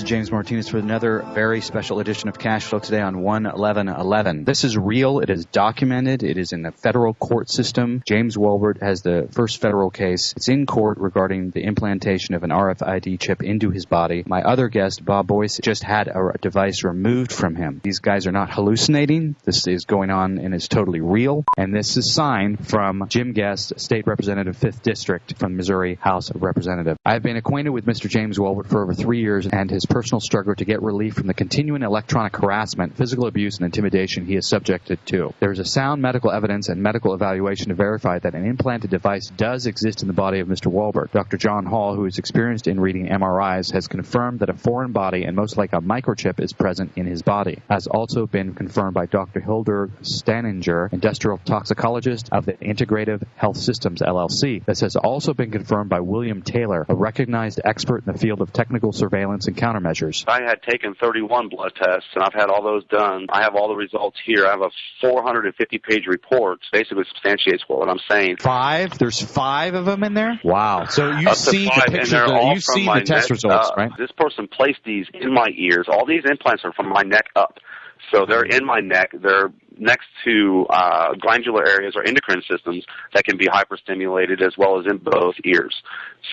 James Martinez for another very special edition of Cash Flow today on 1/11/11. This is real. It is documented. It is in the federal court system. James Wallbert has the first federal case. It's in court regarding the implantation of an RFID chip into his body. My other guest, Bob Boyce, just had a device removed from him. These guys are not hallucinating. This is going on and is totally real. And this is signed from Jim Guest, State Representative, 5th District from Missouri House of Representatives. I've been acquainted with Mr. James Wallbert for over 3 years and his personal struggle to get relief from the continuing electronic harassment, physical abuse, and intimidation he is subjected to. There is a sound medical evidence and medical evaluation to verify that an implanted device does exist in the body of Mr. Wallbert. Dr. John Hall, who is experienced in reading MRIs, has confirmed that a foreign body and most like a microchip is present in his body. Has also been confirmed by Dr. Hildur Staninger, industrial toxicologist of the Integrative Health Systems, LLC. This has also been confirmed by William Taylor, a recognized expert in the field of technical surveillance and countermeasures. I had taken 31 blood tests, and I've had all those done. I have all the results here. I have a 450-page report. Basically substantiates what I'm saying. 5? There's 5 of them in there? Wow. So you see the picture, you see the test results, right? This person placed these in my ears. All these implants are from my neck up. So they're in my neck. They're next to glandular areas or endocrine systems that can be hyperstimulated as well as in both ears.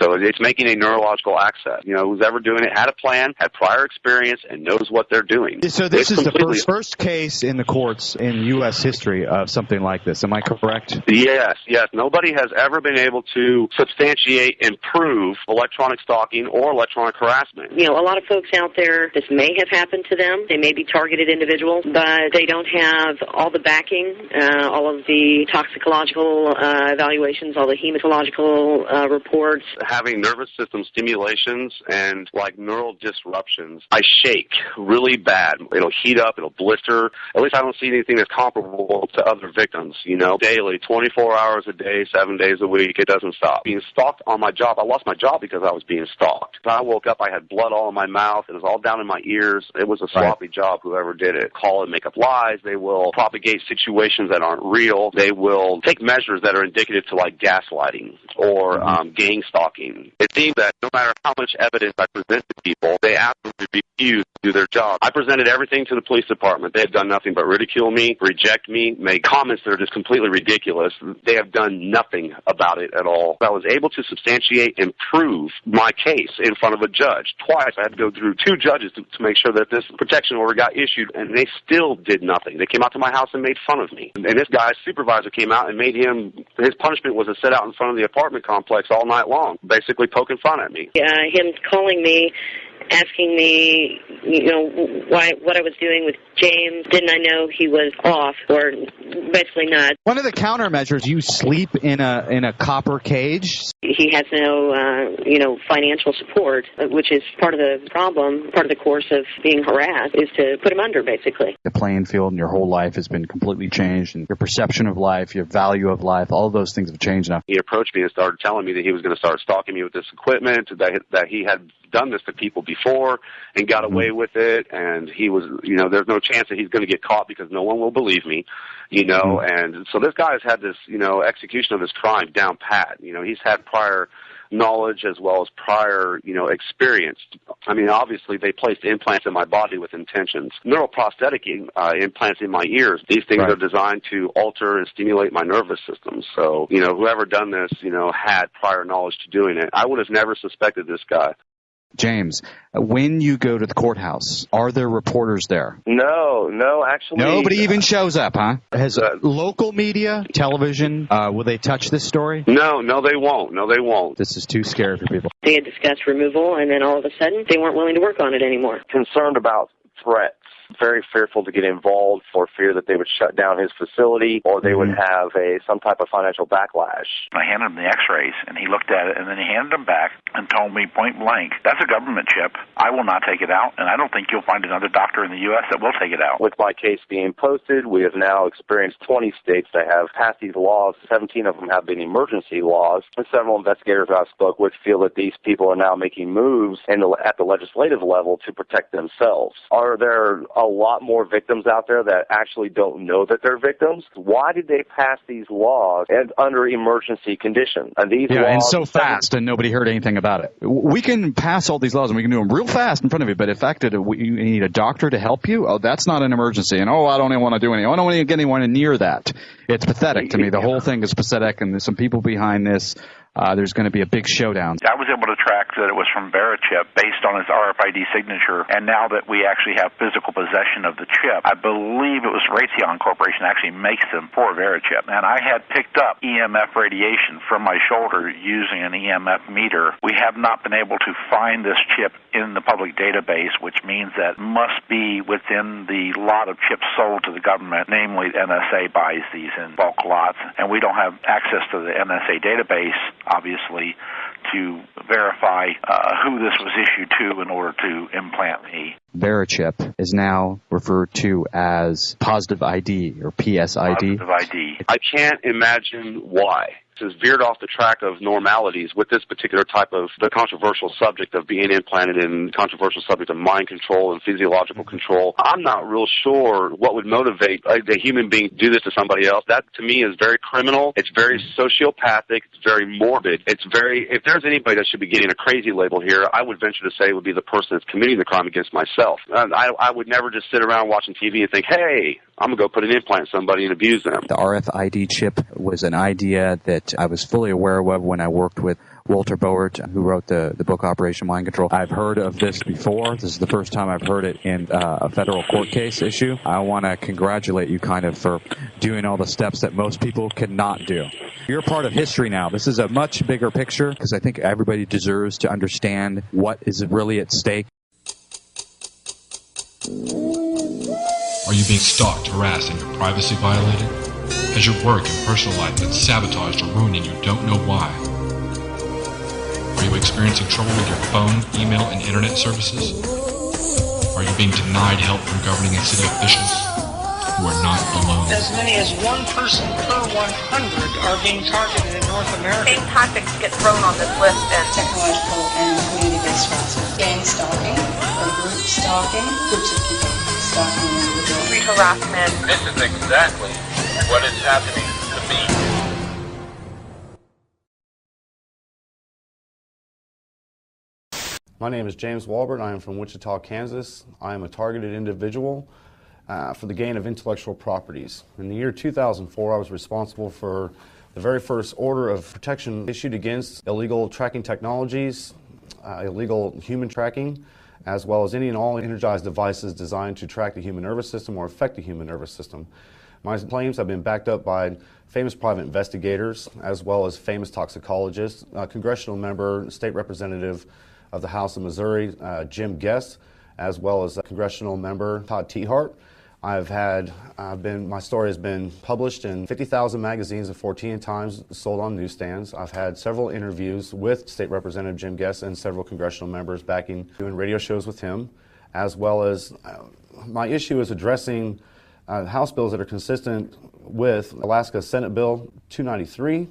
So it's making a neurological access. You know, who's ever doing it had a plan, had prior experience, and knows what they're doing. So this is the first case in the courts in U.S. history of something like this. Am I correct? Yes. Nobody has ever been able to substantiate and prove electronic stalking or electronic harassment. You know, a lot of folks out there, this may have happened to them. They may be targeted individuals, but they don't have all the backing, all of the toxicological evaluations, all the hematological reports. Having nervous system stimulations and like neural disruptions, I shake really bad. It'll heat up, it'll blister. At least I don't see anything that's comparable to other victims, you know, daily, 24 hours a day, 7 days a week. It doesn't stop. Being stalked on my job, I lost my job because I was being stalked. When I woke up, I had blood all in my mouth. It was all down in my ears. It was a sloppy job, whoever did it. Call and make up lies. They will propagate situations that aren't real. They will take measures that are indicative to like gaslighting or gang stalking. It seems that no matter how much evidence I present to people, they absolutely refuse to do their job. I presented everything to the police department. They have done nothing but ridicule me, reject me, make comments that are just completely ridiculous. They have done nothing about it at all. I was able to substantiate and prove my case in front of a judge. Twice I had to go through 2 judges to make sure that this protection order got issued, and they still did nothing. They came out to my house and made fun of me. And this guy's supervisor came out and made his punishment was to sit out in front of the apartment complex all night long, basically poking fun at me. Him calling me, asking me, you know, what I was doing with James. Didn't I know he was off, or basically not. One of the countermeasures, you sleep in a copper cage. He has no, financial support, which is part of the problem, part of the course of being harassed, is to put him under, basically. The playing field in your whole life has been completely changed, and your perception of life, your value of life, all of those things have changed now. He approached me and started telling me that he was going to start stalking me with this equipment, that he had done this to people before and got away with it, and he was, there's no chance that he's going to get caught because no one will believe me, and so this guy has had this, execution of his crime down pat. He's had prior knowledge as well as prior, experience. I mean, obviously they placed implants in my body with intentions. Neuroprosthetic implants in my ears. These things are designed to alter and stimulate my nervous system. So, whoever done this, had prior knowledge to doing it. I would have never suspected this guy. James, when you go to the courthouse, are there reporters there? No, actually. Nobody even shows up, huh? Has local media, television, will they touch this story? No, they won't. This is too scary for people. They had discussed removal, and then all of a sudden, they weren't willing to work on it anymore. Concerned about threats. Very fearful to get involved for fear that they would shut down his facility or they would have some type of financial backlash. I handed him the x-rays, and he looked at it, and then he handed them back and told me point blank, that's a government chip. I will not take it out, and I don't think you'll find another doctor in the U.S. that will take it out. With my case being posted, we have now experienced 20 states that have passed these laws. 17 of them have been emergency laws. And several investigators I spoke with feel that these people are now making moves at the legislative level to protect themselves. Are there are a lot more victims out there that actually don't know that they're victims. Why did they pass these laws and under emergency conditions? And these laws, and so fast, and nobody heard anything about it. We can pass all these laws, and we can do them real fast in front of you, but the fact that you need a doctor to help you, that's not an emergency. And, I don't even want to do anything. I don't want to get anyone near that. It's pathetic to me. The whole thing is pathetic, and there's some people behind this. There's going to be a big showdown. I was able to track that it was from Verichip based on his RFID signature, and now that we actually have physical possession of the chip, I believe it was Raytheon Corporation actually makes them for Verichip. And I had picked up EMF radiation from my shoulder using an EMF meter. We have not been able to find this chip in the public database, which means that must be within the lot of chips sold to the government, namely NSA buys these in bulk lots, and we don't have access to the NSA database, obviously, to verify who this was issued to in order to implant me. Verichip is now referred to as positive ID or PSID. Positive ID. I can't imagine why. Has veered off the track of normalities with this particular type of the controversial subject of being implanted in controversial subject of mind control and physiological control. I'm not real sure what would motivate a human being to do this to somebody else. That to me is very criminal. It's very sociopathic. It's very morbid. It's very, if there's anybody that should be getting a crazy label here, I would venture to say it would be the person that's committing the crime against myself. I would never just sit around watching TV and think, hey, I'm going to go put an implant in somebody and abuse them. The RFID chip was an idea that I was fully aware of when I worked with Walter Boert, who wrote the book Operation Mind Control. I've heard of this before. This is the first time I've heard it in a federal court case issue. I want to congratulate you for doing all the steps that most people cannot do. You're part of history now. This is a much bigger picture because I think everybody deserves to understand what is really at stake. Are you being stalked, harassed, and your privacy violated? Has your work and personal life been sabotaged or ruined and you don't know why? Are you experiencing trouble with your phone, email, and internet services? Are you being denied help from governing and city officials? You are not alone. As many as one person per 100 are being targeted in North America. Same tactics get thrown on this list and technological and community-based harassment. Gang stalking or group stalking, groups of people stalking an individual. street harassment. This is exactly what is happening to me. My name is James Wallbert. I am from Wichita, Kansas. I am a targeted individual for the gain of intellectual properties. In the year 2004, I was responsible for the very first order of protection issued against illegal tracking technologies, illegal human tracking, as well as any and all energized devices designed to track the human nervous system or affect the human nervous system. My claims have been backed up by famous private investigators, as well as famous toxicologists, congressional member, state representative of the House of Missouri, Jim Guest, as well as congressional member Todd Tiehart. My story has been published in 50,000 magazines and 14 times sold on newsstands. I've had several interviews with State Representative Jim Guest and several congressional members doing radio shows with him, as well as my issue is addressing House bills that are consistent with Alaska Senate Bill 293,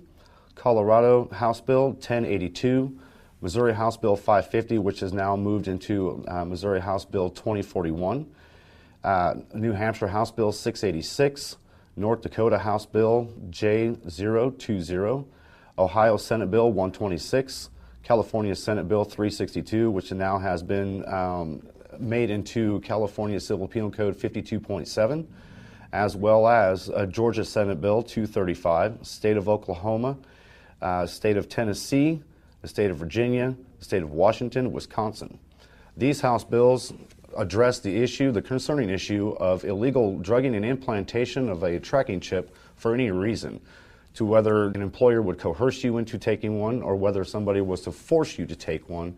Colorado House Bill 1082, Missouri House Bill 550, which has now moved into Missouri House Bill 2041, New Hampshire House Bill 686, North Dakota House Bill J020, Ohio Senate Bill 126, California Senate Bill 362, which now has been made into California Civil Penal Code 52.7, as well as Georgia Senate Bill 235, State of Oklahoma, State of Tennessee, the State of Virginia, the State of Washington, Wisconsin. These House bills address the concerning issue of illegal drugging and implantation of a tracking chip for any reason, to whether an employer would coerce you into taking one or whether somebody was to force you to take one.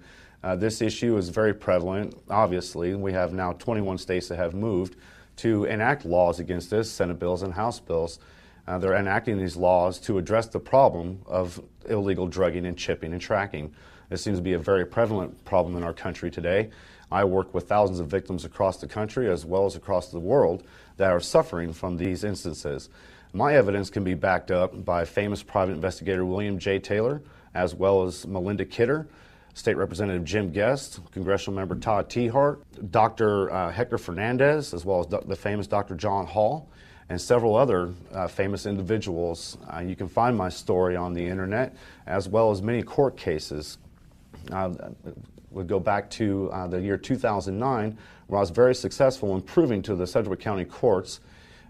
This issue is very prevalent. Obviously, we have now 21 states that have moved to enact laws against this, Senate bills and House bills. They're enacting these laws to address the problem of illegal drugging and chipping and tracking. This seems to be a very prevalent problem in our country today. I work with thousands of victims across the country as well as across the world that are suffering from these instances. My evidence can be backed up by famous private investigator William J. Taylor, as well as Melinda Kidder, State Representative Jim Guest, Congressional Member Todd Tiehart, Dr. Hector Fernandez, as well as the famous Dr. John Hall, and several other famous individuals. You can find my story on the internet, as well as many court cases. Would go back to the year 2009, where I was very successful in proving to the Sedgwick County courts.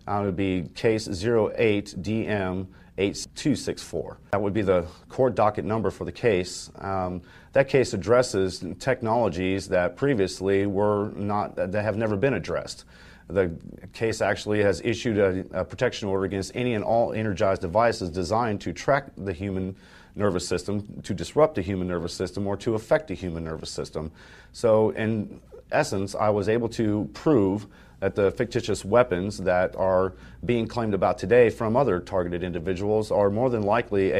It would be case 08DM8264. That would be the court docket number for the case. That case addresses technologies that previously that have never been addressed. The case actually has issued a protection order against any and all energized devices designed to track the human nervous system, to disrupt the human nervous system, or to affect the human nervous system. So in essence, I was able to prove that the fictitious weapons that are being claimed about today from other targeted individuals are more than likely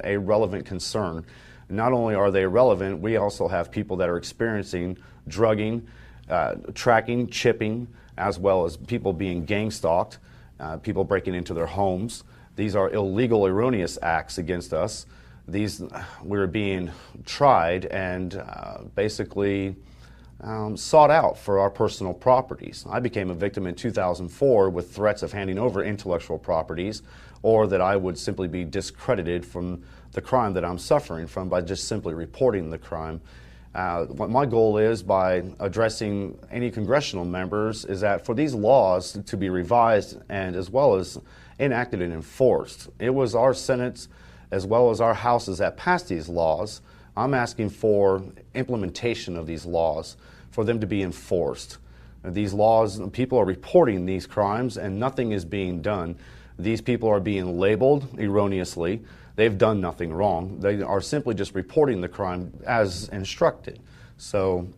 a relevant concern. Not only are they relevant, we also have people that are experiencing drugging, tracking, chipping, as well as people being gang stalked, people breaking into their homes. These are illegal, erroneous acts against us. We're being tried and basically sought out for our personal properties. I became a victim in 2004 with threats of handing over intellectual properties, or that I would simply be discredited from the crime that I'm suffering from by just simply reporting the crime. What my goal is, by addressing any congressional members, is that for these laws to be revised and as well as enacted and enforced. It was our Senate as well as our houses that passed these laws. I'm asking for implementation of these laws, for them to be enforced. These laws, people are reporting these crimes and nothing is being done. These people are being labeled erroneously. They've done nothing wrong. They are simply just reporting the crime as instructed. So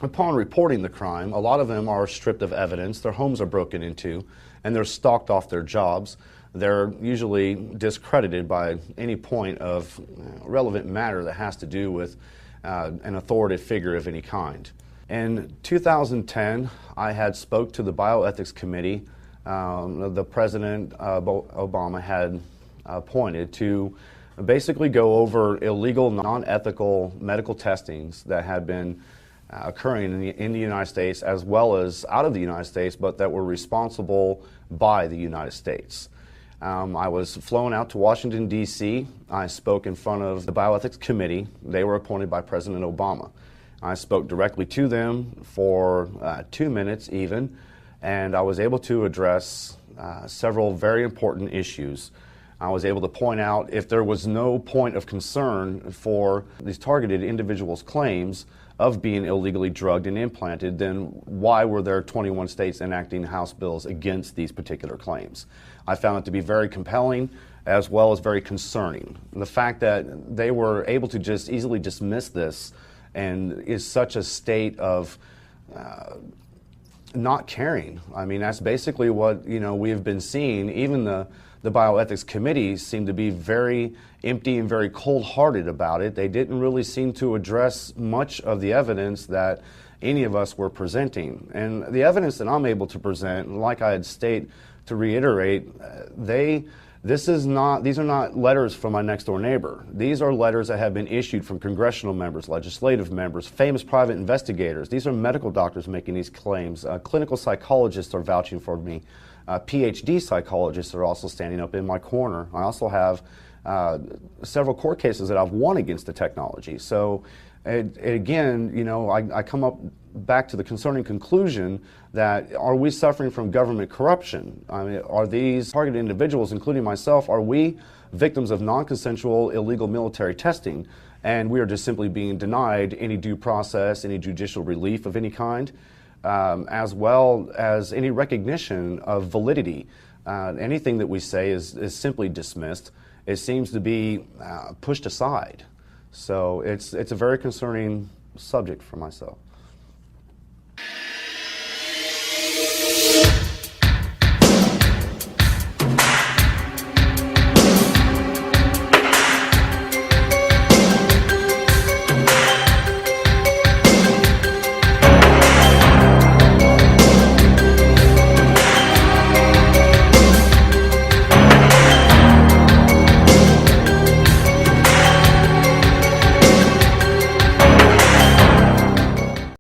upon reporting the crime, a lot of them are stripped of evidence, their homes are broken into, and they're stalked off their jobs. They're usually discredited by any point of relevant matter that has to do with an authoritative figure of any kind. In 2010, I had spoke to the Bioethics Committee the President Obama had appointed to basically go over illegal, non-ethical medical testings that had been occurring in the United States as well as out of the United States, but that were responsible by the United States. I was flown out to Washington, D.C. I spoke in front of the Bioethics Committee. They were appointed by President Obama. I spoke directly to them for 2 minutes even, and I was able to address several very important issues. I was able to point out if there was no point of concern for these targeted individuals' claims of being illegally drugged and implanted, then why were there 21 states enacting House bills against these particular claims? I found it to be very compelling as well as very concerning. The fact that they were able to just easily dismiss this and is such a state of not caring. I mean, that's basically what we have been seeing. Even the Bioethics Committee seemed to be very empty and very cold-hearted about it. They didn't really seem to address much of the evidence that any of us were presenting. And the evidence that I'm able to present, like I had stated, to reiterate, these are not letters from my next-door neighbor. These are letters that have been issued from congressional members, legislative members, famous private investigators. These are medical doctors making these claims. Clinical psychologists are vouching for me. PhD psychologists are also standing up in my corner. I also have several court cases that I've won against the technology. So again, I come up back to the concerning conclusion that are we suffering from government corruption? I mean, are these targeted individuals, including myself, are we victims of non-consensual illegal military testing, and we are just simply being denied any due process, any judicial relief of any kind, as well as any recognition of validity? Anything that we say is simply dismissed. It seems to be pushed aside. So it's a very concerning subject for myself.